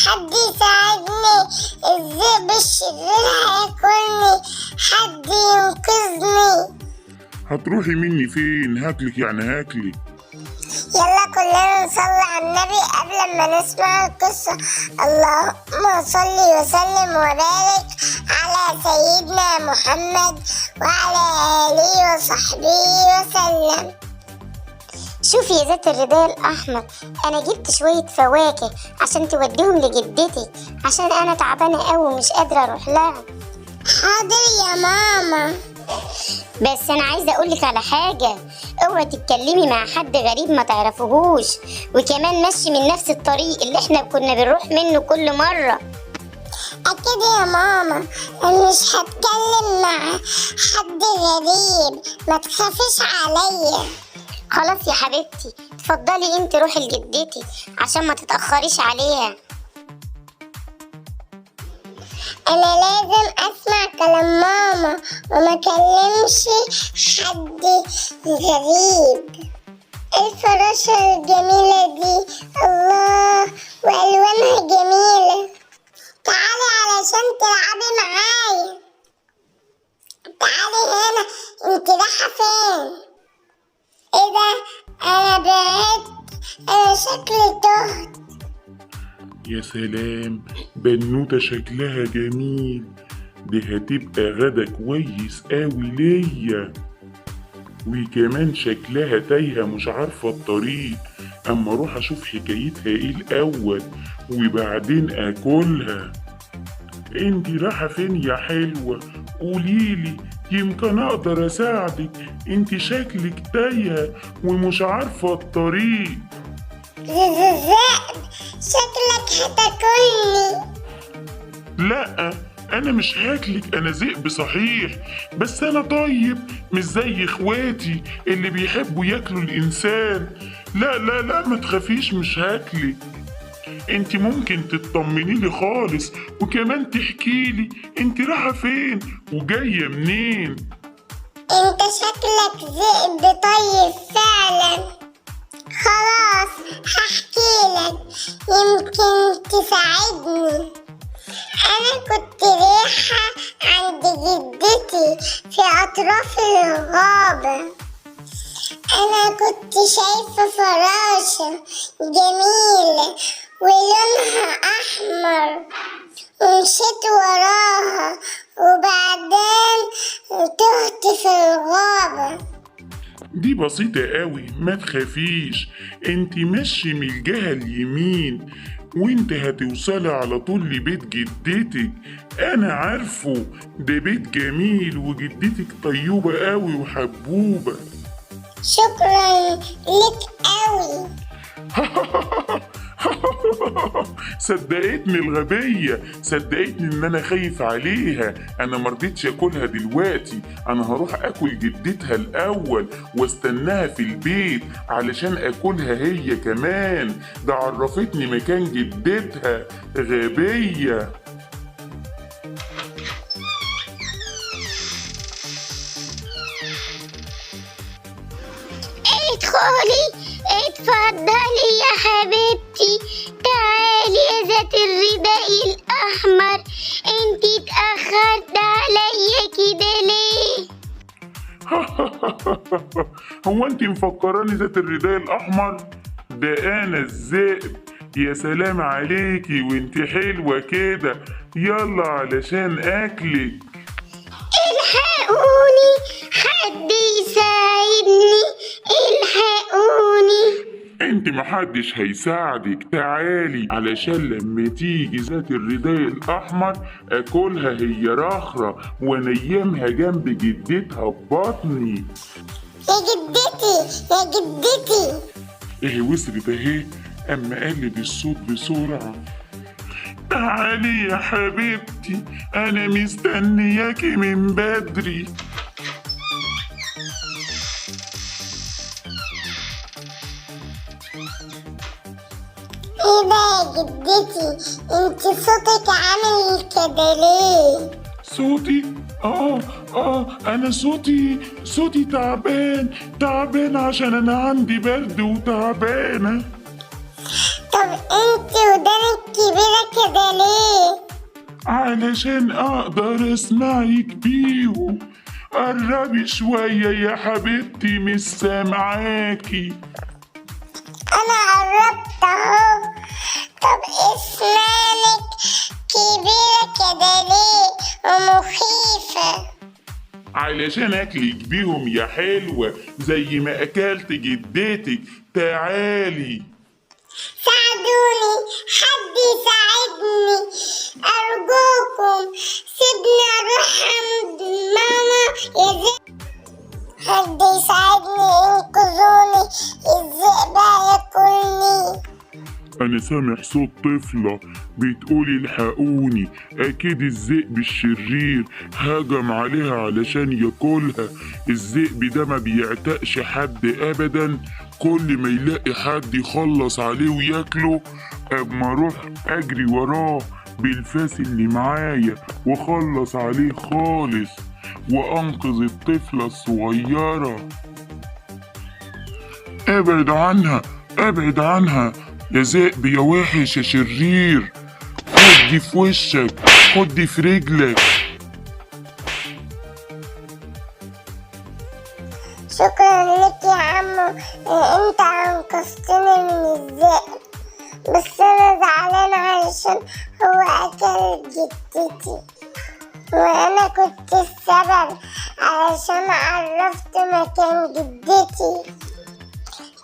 حد يساعدني، الذئب الشرير هياكلني، حد ينقذني. هتروحي مني فين؟ هاكلك يعني هاكلك. يلا كلنا نصلي على النبي قبل ما نسمع القصة. اللهم صل وسلم وبارك على سيدنا محمد وعلى آله وصحبه وسلم. شوفي يا ذات الرداء الأحمر، أنا جبت شوية فواكه عشان توديهم لجدتك، عشان أنا تعبانة أوي ومش قادرة أروح لها. حاضر يا ماما. بس أنا عايزة أقولك على حاجة، اوعي تتكلمي مع حد غريب ما تعرفوهوش، وكمان مشي من نفس الطريق اللي احنا كنا بنروح منه كل مرة. أكيد يا ماما، أنا مش هتكلم مع حد غريب، ما تخافيش عليا. خلاص يا حبيبتي، اتفضلي انت روحي لجدتي عشان ما تتأخريش عليها. أنا لازم أسمع كلام ماما وما أكلمش حد غريب. الفراشة الجميلة دي، الله، وألوانها جميلة. تعالي علشان تلعبي معايا. تعالي هنا، انت رايحة فين؟ ايه ده؟ أنا بعدت، أنا شكلي تهت. يا سلام، بنوتة شكلها جميل، دي هتبقى غدا كويس قوي ليا. وكمان شكلها تايهة مش عارفة الطريق، اما اروح اشوف حكايتها ايه الاول وبعدين اكلها. انتي رايحة فين يا حلوة؟ قوليلي يمكن اقدر اساعدك، انتي شكلك تايهة ومش عارفة الطريق. الذئب، شكلك هتاكلني. لا، انا مش هاكلك، انا ذئب صحيح، بس انا طيب مش زي اخواتي اللي بيحبوا ياكلوا الانسان. لا لا لا، ما تخافيش، مش هاكلك. انت ممكن تطمني لي خالص، وكمان تحكي لي انت رايحه فين وجايه منين. انت شكلك ذئب طيب فعلا. خلاص هحكي لك، يمكن تساعدني. أنا كنت رايحة عند جدتي في أطراف الغابة. أنا كنت شايفة فراشة جميلة ولونها أحمر، ومشيت وراها وبعدين تهت في الغابة. دي بسيطة قوي، ما تخافيش، انت مشي من الجهة اليمين وانت هتوصلي على طول لبيت جدتك. انا عارفه، ده بيت جميل وجدتك طيوبة قوي وحبوبة. شكرا لك قوي. صدقتني الغبية، صدقتني ان انا خايف عليها. انا مرضتش اكلها دلوقتي، انا هروح اكل جدتها الاول واستناها في البيت علشان اكلها هي كمان. ده عرفتني مكان جدتها، غبية. ادخلي، اتفضلي يا حبيبتي، تعالي يا ذات الرداء الأحمر. انتي اتأخرت عليا كده ليه؟ هو انت مفكراني ذات الرداء الاحمر؟ ده انا الذئب. يا سلام عليكي وانت حلوة كده، يلا علشان اكلك. الحقوني، حد يساعدني، الحقوني. انت محدش هيساعدك، تعالي علشان لما تيجي ذات الرداء الاحمر اكلها هي رخرة وانيمها جنب جدتها ببطني. يا جدتي، يا جدتي. ايه وصلت اهي، اما قلب الصوت بسرعة. تعالي يا حبيبتي، انا مستنياكي من بدري. ايه ده يا جدتي، انت صوتك عامل كده ليه؟ صوتي؟ انا صوتي تعبان عشان انا عندي برد وتعبانة. طب انت ودانك كبيرة علشان اقدر اسمعك بيهم. قربي شوية يا حبيبتي مش سامعاكي. انا قربت اهو. طب اسنانك كبيرة كده ليه ومخيفة؟ علشان اكلك بيهم يا حلوة زي ما اكلت جدتك. تعالي. ساعدوني، حد يساعدني أرجوكم، سيبني أروح عند ماما يا زئ. حد يساعدني، انقذوني، الذئب هياكلني. أنا سامع صوت طفلة بتقولي الحقوني. أكيد الذئب الشرير هجم عليها علشان ياكلها. الذئب ده ما بيعتقش حد أبدا، كل ما يلاقي حد يخلص عليه وياكله أما أروح أجري وراه بالفاس اللي معايا وأخلص عليه خالص وأنقذ الطفلة الصغيرة. ابعد عنها، ابعد عنها يا ذئب يا وحش يا شرير. خدي في وشك، خدي في رجلك. شكرا لك يا عمو، انت انقذتني من الذئب، بس انا زعلان علشان هو اكل جدتي وانا كنت السبب علشان عرفت مكان جدتي.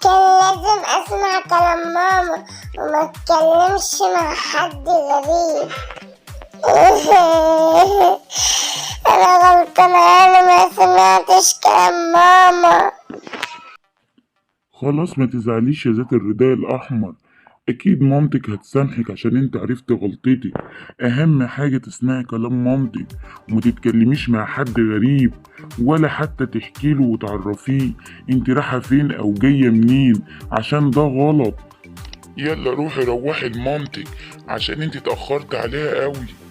كان لازم اسمع كلام ماما وما اتكلمش مع حد غريب. انا غلطانة، انا ما سمعتش كلام ماما. خلاص ما تزعليش يا ذات الرداء الأحمر، أكيد مامتك هتسامحك عشان انت عرفت غلطتك. أهم حاجة تسمعي كلام مامتك وما تتكلميش مع حد غريب ولا حتى تحكيله وتعرفيه انت رايحة فين أو جاية منين، عشان ده غلط. يلا روحي روحي لمامتك عشان انت اتأخرت عليها قوي.